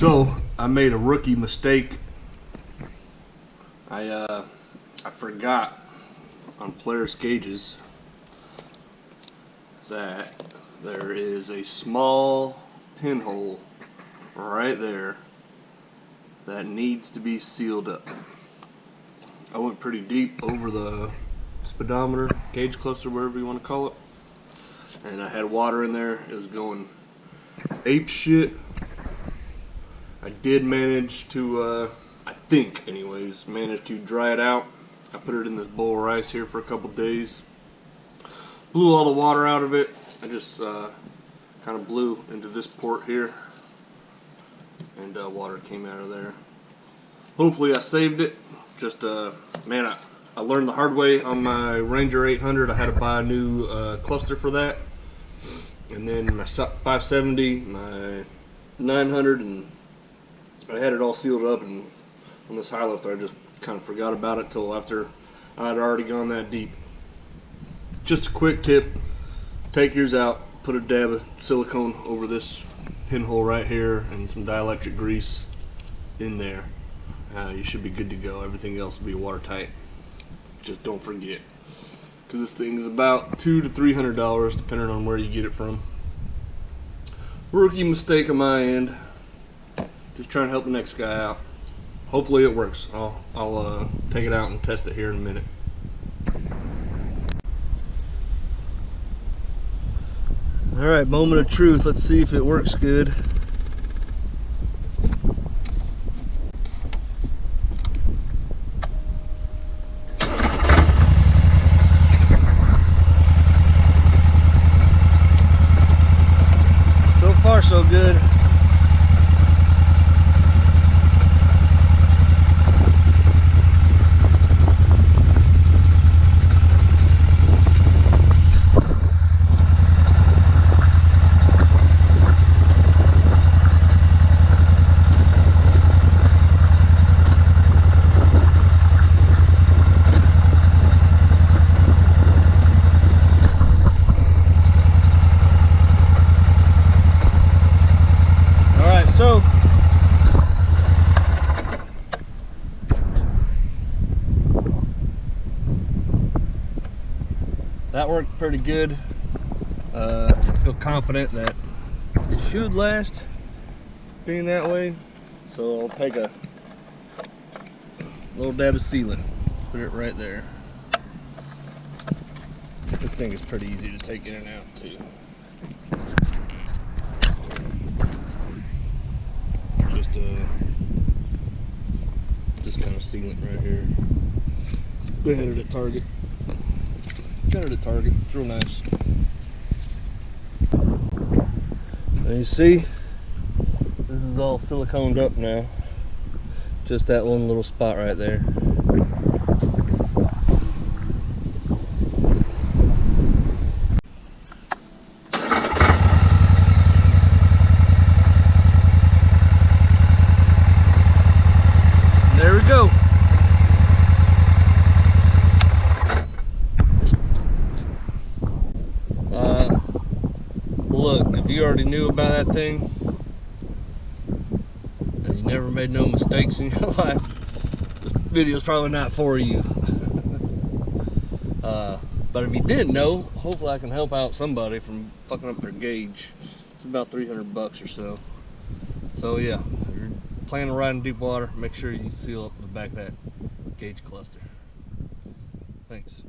So I made a rookie mistake. I forgot on Polaris gauges that there is a small pinhole right there that needs to be sealed up. I went pretty deep over the speedometer, gauge cluster, whatever you want to call it, and I had water in there. It was going ape shit. I did manage to, I think anyways, managed to dry it out. I put it in this bowl of rice here for a couple days. Blew all the water out of it. I just kind of blew into this port here, and water came out of there. Hopefully I saved it. Just, man, I learned the hard way on my Ranger 800. I had to buy a new cluster for that. And then my 570, my 900, and I had it all sealed up, and on this high lift I just kind of forgot about it till after I had already gone that deep. Just a quick tip, take yours out, put a dab of silicone over this pinhole right here and some dielectric grease in there. You should be good to go. Everything else will be watertight. Just don't forget, because this thing is about $200 to $300 depending on where you get it from. Rookie mistake on my end. Just trying to help the next guy out. Hopefully it works. I'll take it out and test it here in a minute. Alright, moment of truth. Let's see if it works good. So far so good. So that worked pretty good. I feel confident that it should last being that way. So I'll take a little dab of sealant, put it right there. This thing is pretty easy to take in and out too. Just kind of sealant right here. Go ahead at a target. Got it at target. It's real nice. Now you see, this is all siliconed up now. Just that one little spot right there. There we go. Look, if you already knew about that thing and you never made no mistakes in your life, this video is probably not for you. But if you didn't know, hopefully I can help out somebody from fucking up their gauge. It's about 300 bucks or so. So yeah, if you're plan on riding deep water, make sure you seal up the back of that gauge cluster. Thanks.